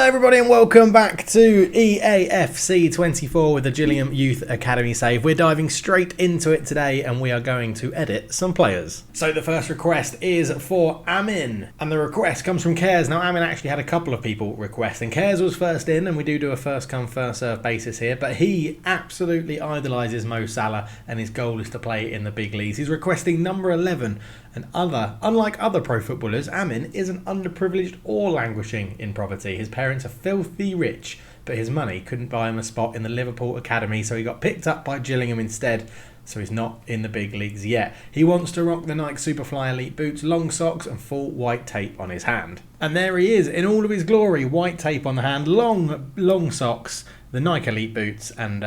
Hello everybody and welcome back to EAFC 24 with the Gillingham Youth Academy save. We're diving straight into it today and we are going to edit some players. So the first request is for Amin and the request comes from Cares. Now Amin actually had a couple of people request and Cares was first in, and we do a first come first serve basis here, but he absolutely idolises Mo Salah and his goal is to play in the big leagues. He's requesting number 11. And unlike other pro footballers, Amin isn't underprivileged or languishing in poverty. His parents are filthy rich, but his money couldn't buy him a spot in the Liverpool Academy, so he got picked up by Gillingham instead, so he's not in the big leagues yet. He wants to rock the Nike Superfly Elite boots, long socks and full white tape on his hand. And there he is in all of his glory, white tape on the hand, long socks, the Nike Elite boots, and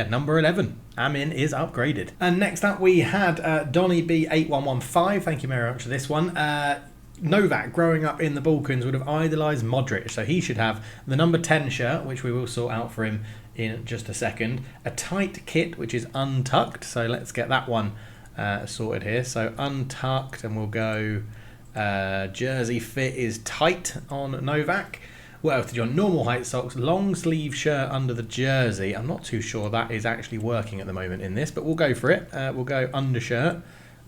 number 11. Amin is upgraded. And next up we had Donny B8115. Thank you very much for this one. Novak, growing up in the Balkans, would have idolised Modric, so he should have the number 10 shirt, which we will sort out for him in just a second. A tight kit, which is untucked, so let's get that one sorted here. So untucked, and we'll go jersey fit is tight on Novak. What else did you want? Normal height socks, long sleeve shirt under the jersey. I'm not too sure that is actually working at the moment in this, but we'll go for it. We'll go undershirt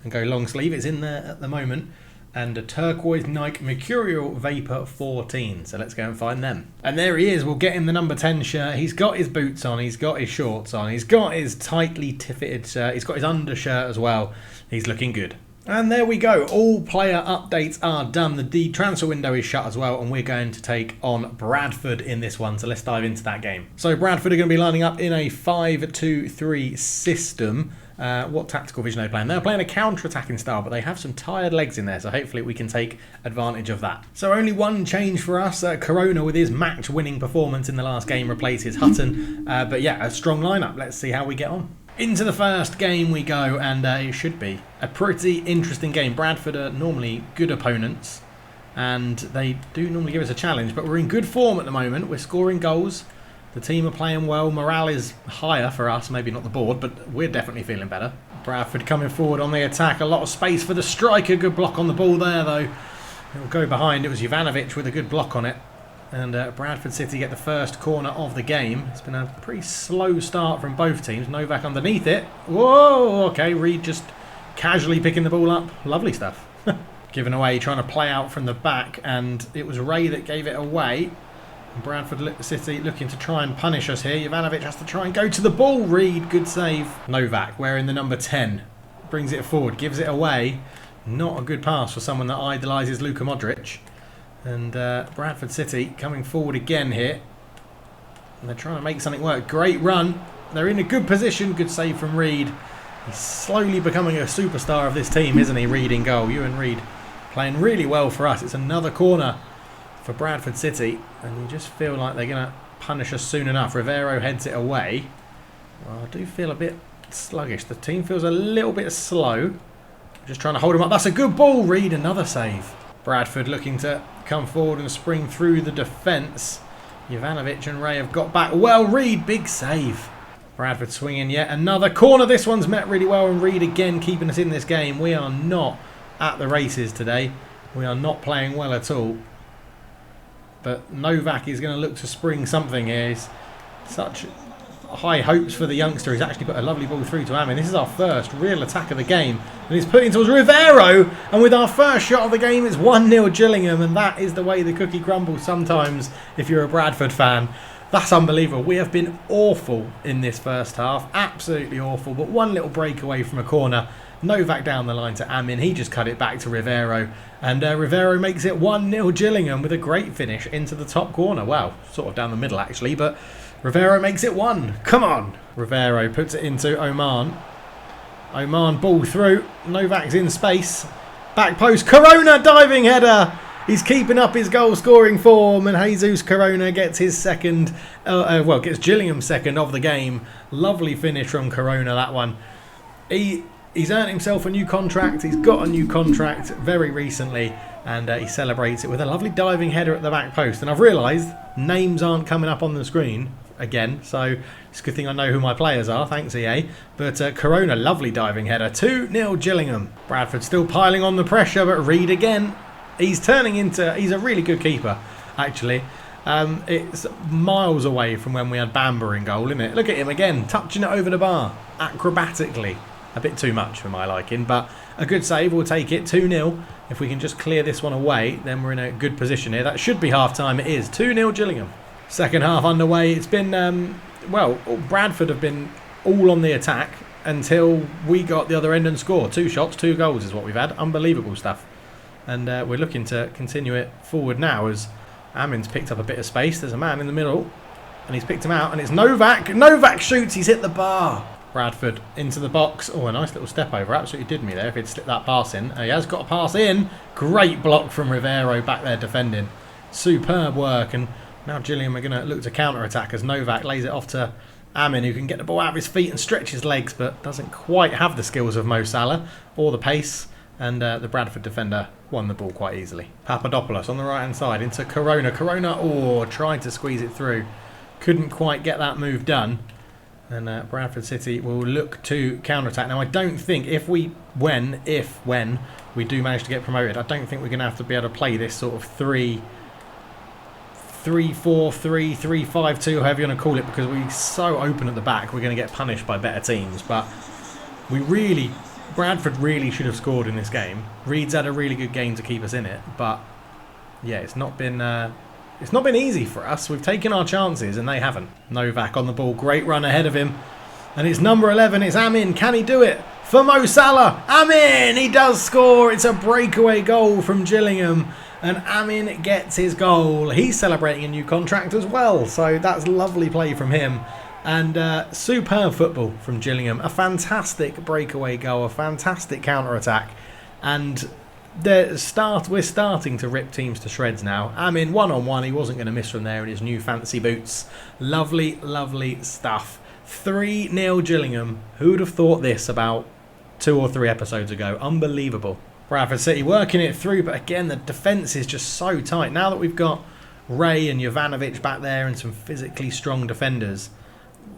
and go long sleeve. It's in there at the moment. And a turquoise Nike Mercurial Vapor 14. So let's go and find them. And there he is. We'll get him the number 10 shirt. He's got his boots on. He's got his shorts on. He's got his tightly fitted shirt. He's got his undershirt as well. He's looking good. And there we go, all player updates are done. The transfer window is shut as well, and we're going to take on Bradford in this one, so let's dive into that game. So Bradford are going to be lining up in a 5-2-3 system. What tactical vision are they playing? They're playing a counter-attacking style, but they have some tired legs in there, so hopefully we can take advantage of that. So only one change for us. Corona, with his match-winning performance in the last game, replaces Hutton. But yeah, a strong lineup. Let's see how we get on. Into the first game we go, and it should be a pretty interesting game. Bradford are normally good opponents, and they do normally give us a challenge, but we're in good form at the moment. We're scoring goals. The team are playing well. Morale is higher for us, maybe not the board, but we're definitely feeling better. Bradford coming forward on the attack. A lot of space for the striker. Good block on the ball there, though. It'll go behind. It was Jovanovic with a good block on it. And Bradford City get the first corner of the game. It's been a pretty slow start from both teams. Novak underneath it. Whoa, okay, Reed just casually picking the ball up. Lovely stuff. Given away, trying to play out from the back, and it was Ray that gave it away. Bradford City looking to try and punish us here. Jovanovic has to try and go to the ball. Reed, good save. Novak wearing the number 10. Brings it forward, gives it away. Not a good pass for someone that idolises Luka Modric. And Bradford City coming forward again here. And they're trying to make something work. Great run. They're in a good position. Good save from Reed. He's slowly becoming a superstar of this team, isn't he? Reed in goal. Ewan Reed playing really well for us. It's another corner for Bradford City. And you just feel like they're going to punish us soon enough. Rivero heads it away. Well, I do feel a bit sluggish. The team feels a little bit slow. Just trying to hold him up. That's a good ball, Reed. Another save. Bradford looking to come forward and spring through the defence. Jovanovic and Ray have got back well. Reed, big save. Bradford swinging yet another corner. This one's met really well, and Reed again keeping us in this game. We are not at the races today. We are not playing well at all. But Novak is going to look to spring something here. He's such high hopes for the youngster. He's actually put a lovely ball through to Amin. This is our first real attack of the game, and he's putting towards Rivero, and with our first shot of the game it's 1-0 Gillingham, and that is the way the cookie crumbles sometimes if you're a Bradford fan. That's unbelievable. We have been awful in this first half, absolutely awful, but one little break away from a corner. Novak down the line to Amin. He just cut it back to Rivero, and Rivero makes it 1-0 Gillingham with a great finish into the top corner. Wow, sort of down the middle actually, but Rivero makes it 1. Come on. Rivero puts it into Oman. Oman ball through. Novak's in space. Back post. Corona diving header. He's keeping up his goal scoring form, and Jesus Corona gets his second, gets Gillingham's second of the game. Lovely finish from Corona, that one. He's earned himself a new contract. He's got a new contract very recently, and he celebrates it with a lovely diving header at the back post. And I've realised names aren't coming up on the screen again, so it's a good thing I know who my players are, thanks EA. But Corona, lovely diving header, 2-0 Gillingham. Bradford still piling on the pressure, but Reed again. He's a really good keeper, actually. It's miles away from when we had Bamber in goal, isn't it? Look at him again, touching it over the bar, acrobatically. A bit too much for my liking, but a good save. We'll take it 2-0. If we can just clear this one away, then we're in a good position here. That should be half-time. It is 2-0 Gillingham. Second half underway. It's been, well, Bradford have been all on the attack until we got the other end and score. 2 shots, 2 goals is what we've had. Unbelievable stuff. And we're looking to continue it forward now as Amin's picked up a bit of space. There's a man in the middle and he's picked him out and it's Novak. Novak shoots. He's hit the bar. Bradford into the box. Oh, a nice little step over. Absolutely did me there if he'd slipped that pass in. He has got a pass in. Great block from Rivero back there defending. Superb work. And now Gillingham are going to look to counter-attack as Novak lays it off to Amin, who can get the ball out of his feet and stretch his legs, but doesn't quite have the skills of Mo Salah or the pace. And the Bradford defender won the ball quite easily. Papadopoulos on the right-hand side into Corona. Corona, oh, tried to squeeze it through. Couldn't quite get that move done. And Bradford City will look to counter-attack. Now, I don't think when we do manage to get promoted, I don't think we're going to have to be able to play this sort of 3-4-3, 3-5-2, however you want to call it, because we're so open at the back, we're going to get punished by better teams. But Bradford really should have scored in this game. Reed's had a really good game to keep us in it, but yeah, it's not been easy for us. We've taken our chances and they haven't. Novak on the ball, great run ahead of him. And it's number 11, it's Amin. Can he do it? For Mo Salah. Amin, he does score. It's a breakaway goal from Gillingham. And Amin gets his goal. He's celebrating a new contract as well. So that's lovely play from him. And superb football from Gillingham. A fantastic breakaway goal, a fantastic counter-attack. And we're starting to rip teams to shreds now. Amin, one-on-one, he wasn't going to miss from there in his new fancy boots. Lovely, lovely stuff. 3-0 Gillingham. Who would have thought this about 2 or 3 episodes ago? Unbelievable. Bradford City working it through, but again, the defence is just so tight. Now that we've got Ray and Jovanovic back there and some physically strong defenders,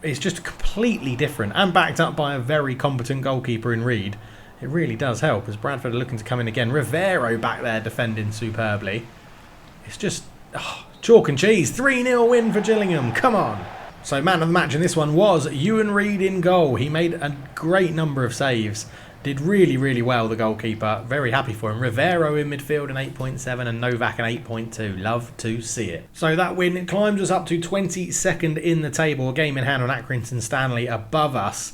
it's just completely different. And backed up by a very competent goalkeeper in Reed. It really does help as Bradford are looking to come in again. Rivero back there defending superbly. It's just chalk and cheese. 3-0 win for Gillingham. Come on. So man of the match in this one was Ewan Reed in goal. He made a great number of saves. Did really, really well, the goalkeeper. Very happy for him. Rivero in midfield an 8.7 and Novak an 8.2. Love to see it. So that win climbs us up to 22nd in the table. A game in hand on Accrington Stanley above us.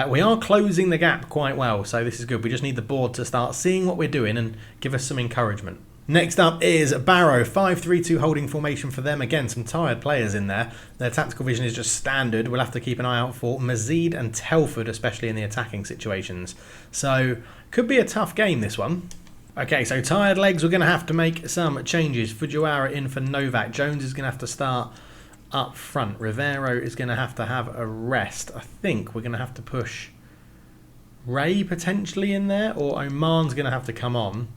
We are closing the gap quite well, so this is good. We just need the board to start seeing what we're doing and give us some encouragement. Next up is Barrow, 5-3-2 holding formation for them. Again, some tired players in there. Their tactical vision is just standard. We'll have to keep an eye out for Mazid and Telford, especially in the attacking situations. So, could be a tough game, this one. Okay, so tired legs, we're going to have to make some changes. Fujiwara in for Novak. Jones is going to have to start up front. Rivero is going to have a rest. I think we're going to have to push Ray potentially in there, or Oman's going to have to come on.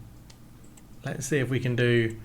Let's see if we can do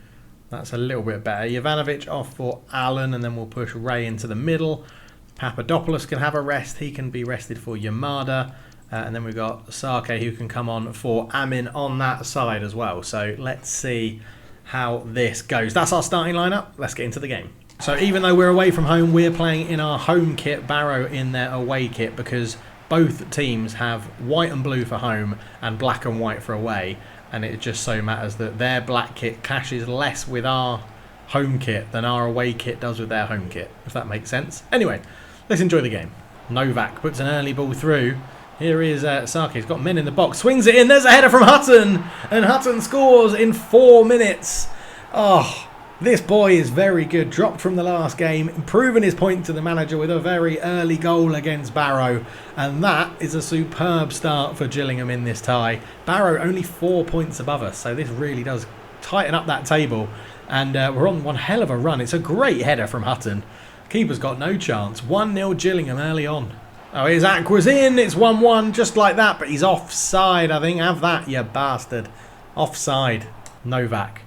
that's a little bit better. Jovanovic off for Allen, and then we'll push Ray into the middle. Papadopoulos can have a rest. He can be rested for Yamada. And then we've got Sake who can come on for Amin on that side as well. So let's see how this goes. That's our starting lineup. Let's get into the game. So even though we're away from home, we're playing in our home kit, Barrow in their away kit, because both teams have white and blue for home and black and white for away. And it just so matters that their black kit clashes less with our home kit than our away kit does with their home kit, if that makes sense. Anyway, let's enjoy the game. Novak puts an early ball through. Here is Sake. He's got men in the box. Swings it in. There's a header from Hutton. And Hutton scores in 4 minutes. Oh, this boy is very good. Dropped from the last game. Improving his point to the manager with a very early goal against Barrow. And that is a superb start for Gillingham in this tie. Barrow only 4 points above us. So this really does tighten up that table. And we're on one hell of a run. It's a great header from Hutton. Keeper's got no chance. 1-0 Gillingham early on. Oh, his Aqua's in. It's 1-1 just like that. But he's offside, I think. Have that, you bastard. Offside. Novak.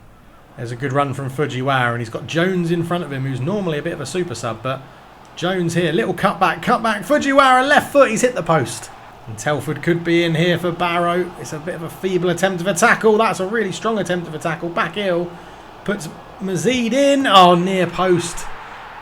There's a good run from Fujiwara, and he's got Jones in front of him, who's normally a bit of a super sub, but Jones here, little cutback, Fujiwara, left foot, he's hit the post. And Telford could be in here for Barrow. It's a bit of a feeble attempt of a tackle. That's a really strong attempt of a tackle. Back heel, puts Mazid in. Oh, near post.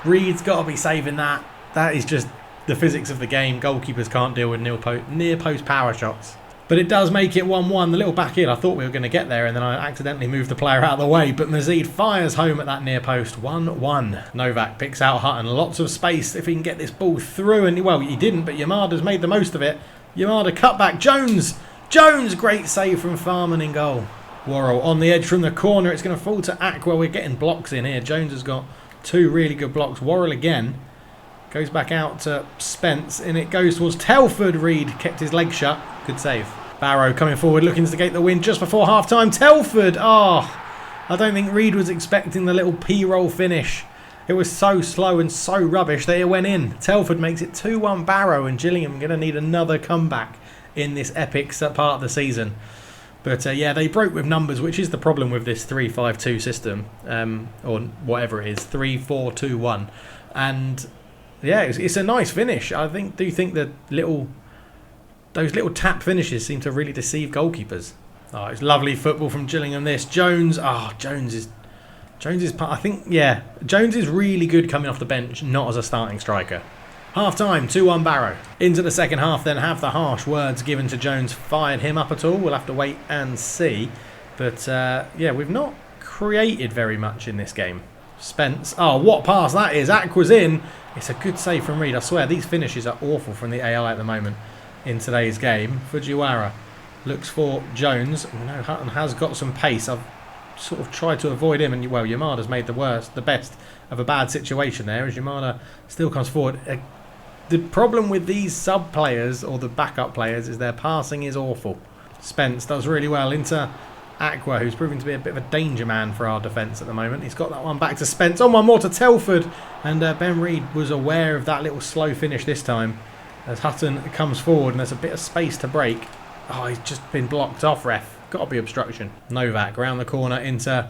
Reed's got to be saving that. That is just the physics of the game. Goalkeepers can't deal with near post power shots. But it does make it 1-1. The little back in, I thought we were going to get there, and then I accidentally moved the player out of the way. But Mazid fires home at that near post. 1-1. Novak picks out Hutton. Lots of space if he can get this ball through. And, well, he didn't, but Yamada's made the most of it. Yamada cut back. Jones! Jones! Great save from Farman in goal. Worrell on the edge from the corner. It's going to fall to Aqua. We're getting blocks in here. Jones has got 2 really good blocks. Worrell again. Goes back out to Spence, and it goes towards Telford. Reed kept his leg shut. Good save. Barrow coming forward, looking to gate the win just before half-time. Telford! Oh, I don't think Reed was expecting the little P-roll finish. It was so slow and so rubbish that it went in. Telford makes it 2-1 Barrow, and Gillingham going to need another comeback in this epic part of the season. But yeah, they broke with numbers, which is the problem with this 3-5-2 system, or whatever it is, 3-4-2-1. And yeah, it's a nice finish. I do think that those little tap finishes seem to really deceive goalkeepers. Oh, it's lovely football from Gillingham. This Jones. Oh, Jones is. I think yeah, Jones is really good coming off the bench, not as a starting striker. Half time, 2-1 Barrow. Into the second half, then have the harsh words given to Jones fired him up at all? We'll have to wait and see. But yeah, we've not created very much in this game. Spence. Oh, what pass that is. Aqua's in. It's a good save from Reed. I swear, these finishes are awful from the AI at the moment in today's game. Fujiwara looks for Jones. I know Hutton has got some pace. I've sort of tried to avoid him, and well, Yamada's made the best of a bad situation there, as Yamada still comes forward. The problem with these sub players or the backup players is their passing is awful. Spence does really well into Aqua, who's proving to be a bit of a danger man for our defence at the moment. He's got that one back to Spence. On one more to Telford, and Ben Reed was aware of that little slow finish this time as Hutton comes forward and there's a bit of space to break. Oh, he's just been blocked off, ref. Got to be obstruction. Novak round the corner into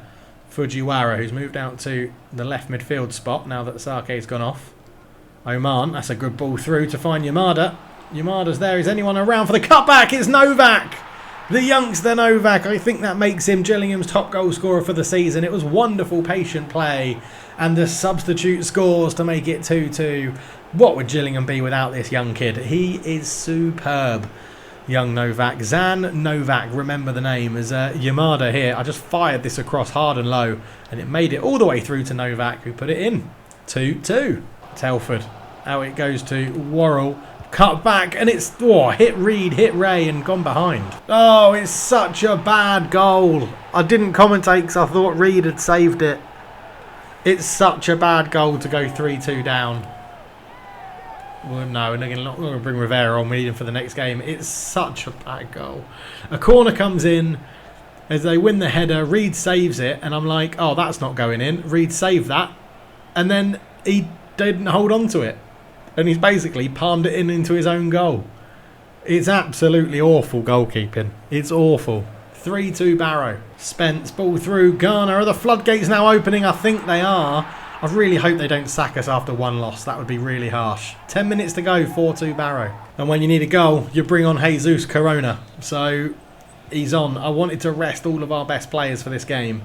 Fujiwara, who's moved out to the left midfield spot now that Sake's gone off. Oman, that's a good ball through to find Yamada. Yamada's there. Is anyone around for the cutback? It's Novak! The youngster Novak. I think that makes him Gillingham's top goal scorer for the season. It was wonderful, patient play. And the substitute scores to make it 2-2. What would Gillingham be without this young kid? He is superb. Young Novak. Zan Novak, remember the name, as Yamada here. I just fired this across hard and low, and it made it all the way through to Novak, who put it in. 2-2. Telford. Out it goes to Worrell. Cut back, and it's hit Reed, hit Ray, and gone behind. Oh, it's such a bad goal. I didn't commentate because I thought Reed had saved it. It's such a bad goal to go 3-2 down. Well, no, we're not going to bring Rivera on. We need him for the next game. It's such a bad goal. A corner comes in as they win the header. Reed saves it, and I'm like, oh, that's not going in. Reed saved that, and then he didn't hold on to it. And he's basically palmed it into his own goal. It's absolutely awful goalkeeping. It's awful. 3-2 Barrow. Spence, ball through. Garner. Are the floodgates now opening? I think they are. I really hope they don't sack us after one loss. That would be really harsh. 10 minutes to go. 4-2 Barrow. And when you need a goal, you bring on Jesus Corona. So he's on. I wanted to rest all of our best players for this game,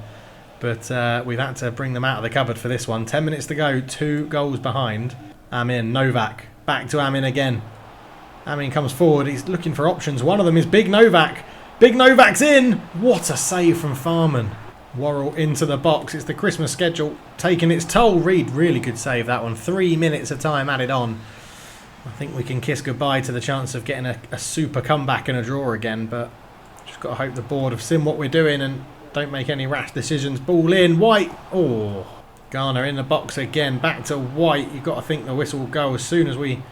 but we've had to bring them out of the cupboard for this one. 10 minutes to go. 2 goals behind. Amin, Novak, back to Amin again. Amin comes forward, he's looking for options. One of them is Big Novak. Big Novak's in! What a save from Farman. Worrell into the box. It's the Christmas schedule taking its toll. Reed, really good save that one. 3 minutes of time added on. I think we can kiss goodbye to the chance of getting a super comeback and a draw again, but just got to hope the board have seen what we're doing and don't make any rash decisions. Ball in, White. Oh. Garner in the box again, back to White. You've got to think the whistle will go as soon as we,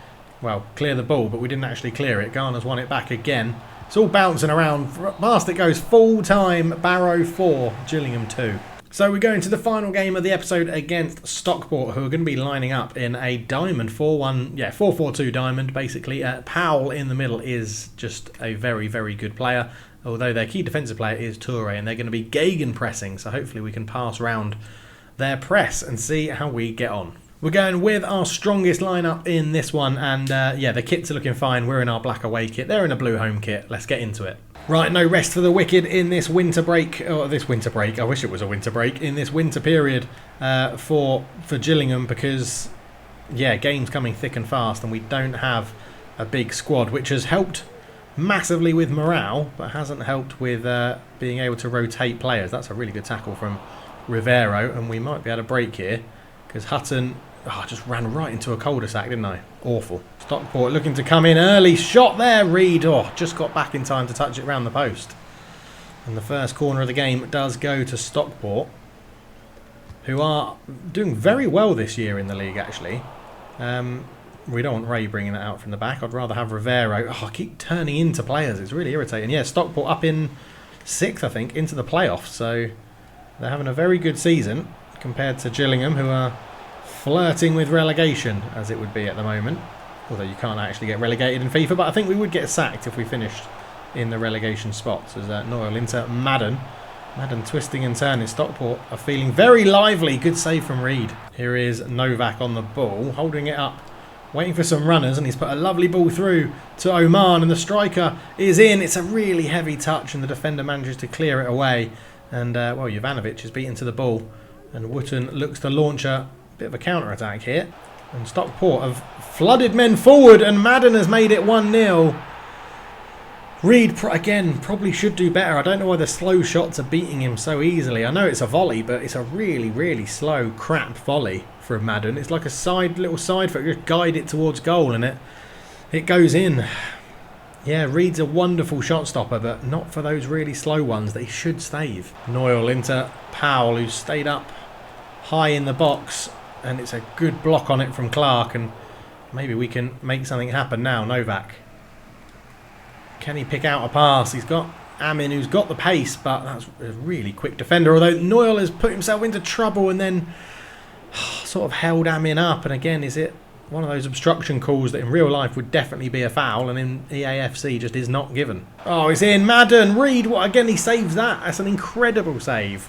well, clear the ball, but we didn't actually clear it. Garner's won it back again. It's all bouncing around. Past it goes, full time. Barrow 4, Gillingham 2. So we go into the final game of the episode against Stockport, who are going to be lining up in a diamond 4-4-2 diamond, basically. Powell in the middle is just a very, very good player, although their key defensive player is Toure, and they're going to be gegenpressing, so hopefully we can pass round their press and see how we get on. We're going with our strongest lineup in this one, and yeah, the kits are looking fine. We're in our black away kit, they're in a blue home kit. Let's get into it. Right, no rest for the wicked in this winter break. Oh, this winter break. I wish it was a winter break. In this winter period for Gillingham, because, yeah, games coming thick and fast, and we don't have a big squad, which has helped massively with morale, but hasn't helped with being able to rotate players. That's a really good tackle from Rivero, and we might be able to break here, because Hutton just ran right into a cul-de-sac, didn't I? Awful. Stockport looking to come in early. Shot there, Reed. Just got back in time to touch it round the post. And the first corner of the game does go to Stockport, who are doing very well this year in the league, actually. We don't want Ray bringing that out from the back. I'd rather have Rivero. I keep turning into players. It's really irritating. Yeah, Stockport up in 6th, I think, into the playoffs. So they're having a very good season compared to Gillingham, who are flirting with relegation, as it would be at the moment. Although you can't actually get relegated in FIFA, but I think we would get sacked if we finished in the relegation spots. As Noyle into Madden. Madden twisting and turning. Stockport are feeling very lively. Good save from Reed. Here is Novak on the ball, holding it up, waiting for some runners, and he's put a lovely ball through to Oman, and the striker is in. It's a really heavy touch, and the defender manages to clear it away. And, well, Jovanovic is beaten to the ball, and Wootton looks to launch a bit of a counter-attack here. And Stockport have flooded men forward, and Madden has made it 1-0. Reed, again, probably should do better. I don't know why the slow shots are beating him so easily. I know it's a volley, but it's a really, really slow, crap volley from Madden. It's like a little side foot. You just guide it towards goal, and it goes in. Yeah, Reed's a wonderful shot stopper, but not for those really slow ones that he should save. Noyle into Powell, who's stayed up high in the box, and it's a good block on it from Clark, and maybe we can make something happen now. Novak, can he pick out a pass? He's got Amin, who's got the pace, but that's a really quick defender, although Noyle has put himself into trouble and then sort of held Amin up. And again, is it one of those obstruction calls that in real life would definitely be a foul, and in EAFC just is not given? Oh, it's in. Madden, Reed, again, he saves that. That's an incredible save.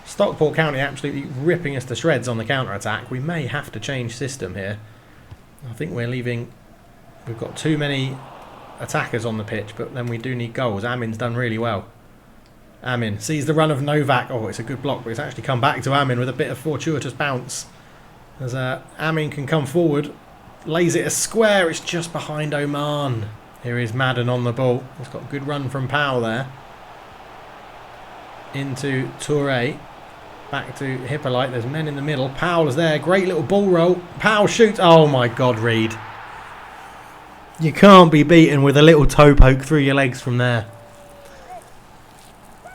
Stockport County absolutely ripping us to shreds on the counter-attack. We may have to change system here. I think we've got too many attackers on the pitch, but then we do need goals. Amin's done really well. Amin sees the run of Novak. Oh, it's a good block, but it's actually come back to Amin with a bit of fortuitous bounce. As Amin can come forward, lays it a square. It's just behind Oman. Here is Madden on the ball. He's got a good run from Powell there. Into Toure. Back to Hippolyte. There's men in the middle. Powell's there. Great little ball roll. Powell shoots. Oh my God, Reed. You can't be beaten with a little toe poke through your legs from there.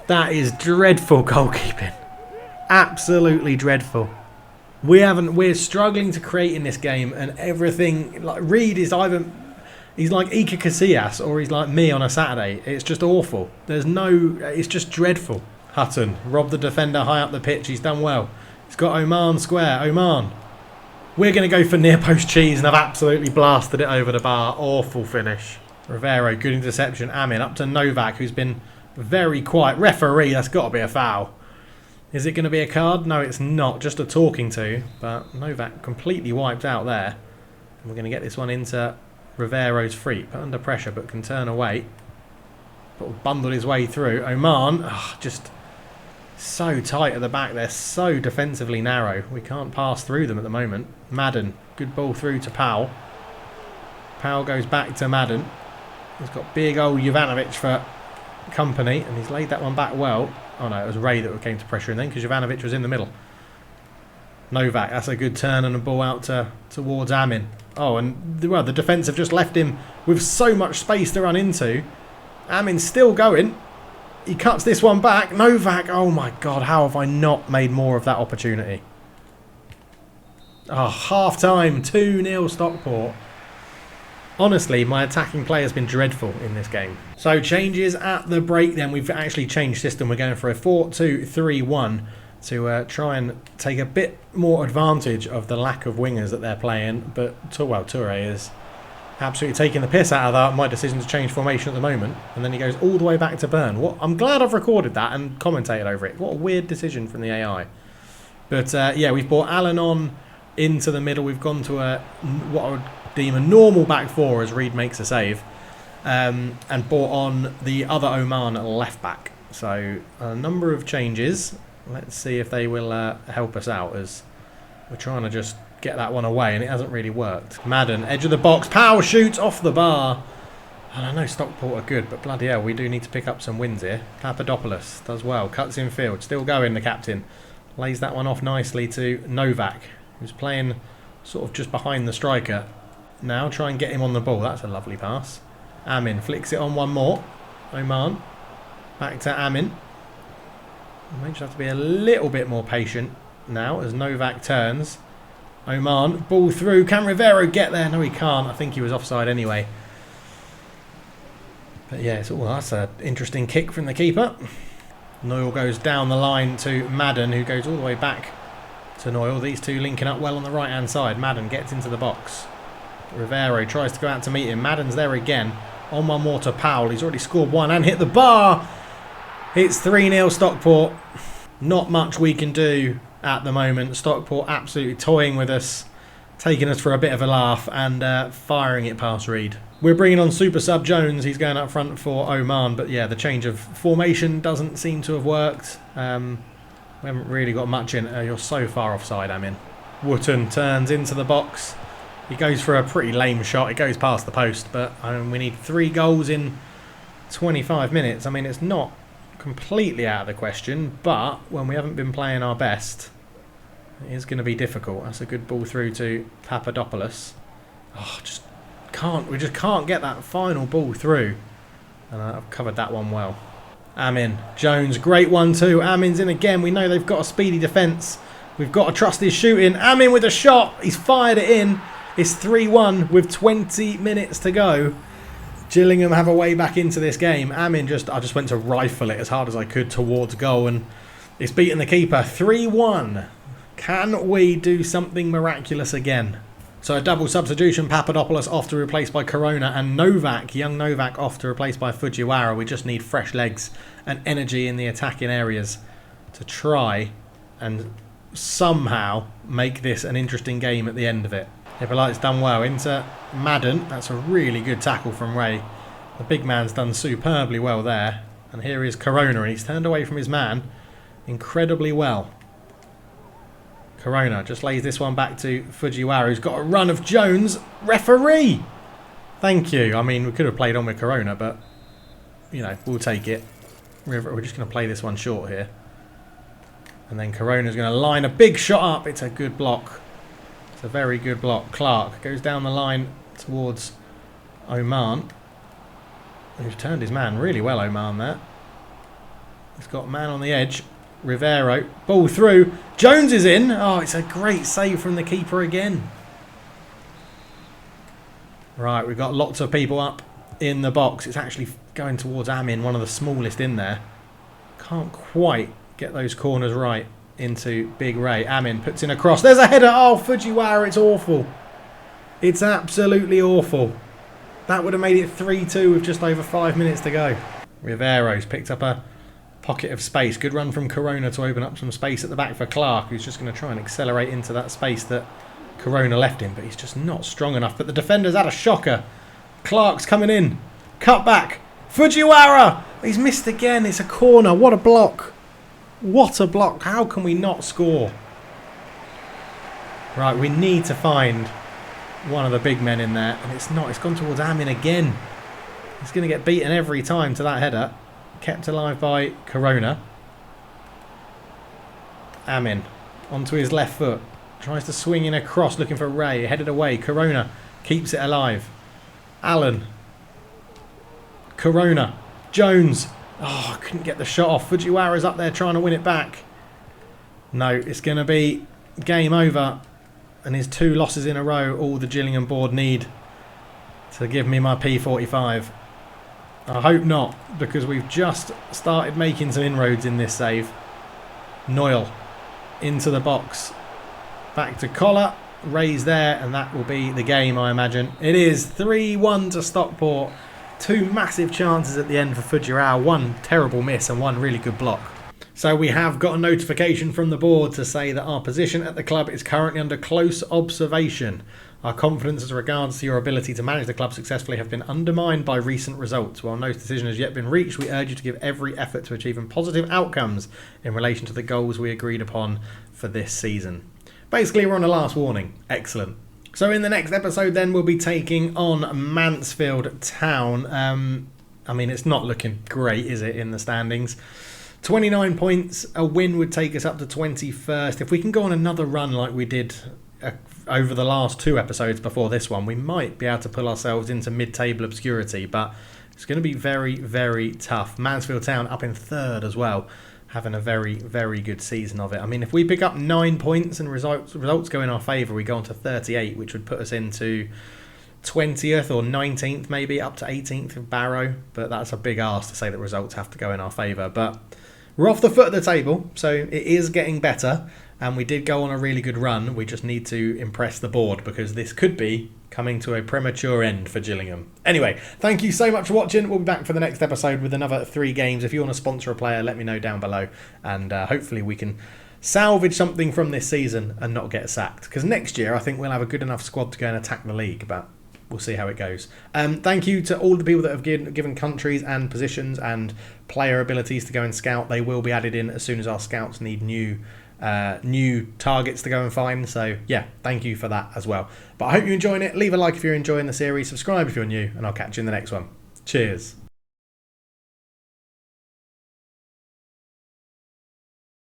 That is dreadful goalkeeping. Absolutely dreadful. We're struggling to create in this game, and everything, like Reed is he's like Iker Casillas or he's like me on a Saturday. It's just awful. It's just dreadful. Hutton robbed the defender high up the pitch. He's done well. He's got Oman square. Oman. We're going to go for near post cheese, and I've absolutely blasted it over the bar. Awful finish. Rivero, good interception. Amin up to Novak, who's been very quiet. Referee, that's got to be a foul. Is it going to be a card? No, it's not. Just a talking to. But Novak completely wiped out there. And we're going to get this one into Rivero's feet. Put under pressure, but can turn away. But bundled his way through. Oman, just so tight at the back. They're so defensively narrow. We can't pass through them at the moment. Madden, good ball through to Powell. Powell goes back to Madden. He's got big old Jovanovic for company, and he's laid that one back well. Oh no, it was Ray that came to pressure him then, because Jovanovic was in the middle. Novak, that's a good turn and a ball out towards Amin. Oh, and the defence have just left him with so much space to run into. Amin's still going. He cuts this one back. Novak, oh my God, how have I not made more of that opportunity? Oh, half time, 2-0 Stockport. Honestly, my attacking play has been dreadful in this game. So changes at the break then. We've actually changed system. We're going for a 4-2-3-1 to try and take a bit more advantage of the lack of wingers that they're playing. But Toure is absolutely taking the piss out of my decision to change formation at the moment. And then he goes all the way back to Burn. I'm glad I've recorded that and commentated over it. What a weird decision from the AI. But yeah, we've brought Alan on into the middle. We've gone to what I would deem a normal back four as Reed makes a save. and brought on the other Oman left back. So a number of changes. Let's see if they will help us out, as we're trying to just get that one away and it hasn't really worked. Madden, edge of the box, power shoots off the bar. And I know Stockport are good, but bloody hell, we do need to pick up some wins here. Papadopoulos does well, cuts in field, still going, the captain. Lays that one off nicely to Novak, who's playing sort of just behind the striker. Now try and get him on the ball. That's a lovely pass. Amin flicks it on one more. Oman. Back to Amin. May just have to be a little bit more patient now as Novak turns. Oman, ball through. Can Rivero get there? No, he can't. I think he was offside anyway. But yeah, that's an interesting kick from the keeper. Noyle goes down the line to Madden, who goes all the way back to Noyle. These two linking up well on the right-hand side. Madden gets into the box. Rivero tries to go out to meet him. Madden's there again. On one more to Powell. He's already scored one and hit the bar. It's 3-0 Stockport. Not much we can do at the moment. Stockport absolutely toying with us, taking us for a bit of a laugh and firing it past Reed. We're bringing on Super Sub Jones. He's going up front for Oman. But yeah, the change of formation doesn't seem to have worked. We haven't really got much in. You're so far offside, Amin. Wooten turns into the box. He goes for a pretty lame shot. It goes past the post. But we need 3 goals in 25 minutes. I mean, it's not completely out of the question. But when we haven't been playing our best, it is going to be difficult. That's a good ball through to Papadopoulos. Oh, we just can't get that final ball through. And I've covered that one well. Amin, Jones, great one too. Amin's in again. We know they've got a speedy defence. We've got to trust his shooting. Amin with a shot. He's fired it in. It's 3-1 with 20 minutes to go. Gillingham have a way back into this game. Amin I just went to rifle it as hard as I could towards goal, and it's beaten the keeper. 3-1. Can we do something miraculous again? So a double substitution, Papadopoulos off to replace by Corona, and Novak, young Novak, off to replace by Fujiwara. We just need fresh legs and energy in the attacking areas to try and somehow make this an interesting game at the end of it. Hippolyte's done well into Madden. That's a really good tackle from Ray. The big man's done superbly well there. And here is Corona, and he's turned away from his man incredibly well. Corona just lays this one back to Fujiwara, who's got a run of Jones. Referee! Thank you. I mean, we could have played on with Corona, but, you know, we'll take it. We're just going to play this one short here. And then Corona's going to line a big shot up. It's a good block. It's a very good block. Clark goes down the line towards Oman. He's turned his man really well, Oman, there. He's got a man on the edge. Rivero, ball through. Jones is in. Oh, it's a great save from the keeper again. Right, we've got lots of people up in the box. It's actually going towards Amin, one of the smallest in there. Can't quite get those corners right into Big Ray. Amin puts in a cross. There's a header. Oh, Fujiwara, it's awful. It's absolutely awful. That would have made it 3-2 with just over 5 minutes to go. Rivero's picked up a pocket of space. Good run from Corona to open up some space at the back for Clark, who's just going to try and accelerate into that space that Corona left him, but he's just not strong enough. But the defender's had a shocker. Clark's coming in. Cut back. Fujiwara! He's missed again. It's a corner. What a block. What a block. How can we not score? Right, we need to find one of the big men in there, and it's not. It's gone towards Amin again. He's going to get beaten every time to that header. Kept alive by Corona. Amin onto his left foot. Tries to swing in across looking for Ray. Headed away. Corona keeps it alive. Allen. Corona. Jones. Oh, couldn't get the shot off. Fujiwara's up there trying to win it back. No, it's going to be game over. And his 2 losses in a row, all the Gillingham board need to give me my P45. I hope not, because we've just started making some inroads in this save. Noyle into the box. Back to Collar. Ray's there, and that will be the game, I imagine. It is 3-1 to Stockport. 2 massive chances at the end for Fujiwara. 1 terrible miss and 1 really good block. So we have got a notification from the board to say that our position at the club is currently under close observation. Our confidence as regards to your ability to manage the club successfully have been undermined by recent results. While no decision has yet been reached, we urge you to give every effort to achieving positive outcomes in relation to the goals we agreed upon for this season. Basically, we're on a last warning. Excellent. So in the next episode then, we'll be taking on Mansfield Town. I mean, it's not looking great, is it, in the standings? 29 points, a win would take us up to 21st. If we can go on another run like we did over the last 2 episodes before this one, we might be able to pull ourselves into mid-table obscurity, but it's going to be very, very tough. Mansfield Town up in 3rd as well, having a very, very good season of it. I mean, if we pick up 9 points and results go in our favour, we go on to 38, which would put us into 20th or 19th, maybe up to 18th of Barrow, but that's a big ask to say that results have to go in our favour. But we're off the foot of the table, so it is getting better, and we did go on a really good run. We just need to impress the board, because this could be coming to a premature end for Gillingham. Anyway, thank you so much for watching. We'll be back for the next episode with another 3 games. If you want to sponsor a player, let me know down below, and hopefully we can salvage something from this season and not get sacked, because next year I think we'll have a good enough squad to go and attack the league, but we'll see how it goes. Thank you to all the people that have given countries and positions and player abilities to go and scout. They will be added in as soon as our scouts need new targets to go and find. So yeah, thank you for that as well. But I hope you're enjoying it. Leave a like if you're enjoying the series. Subscribe if you're new, and I'll catch you in the next one. Cheers.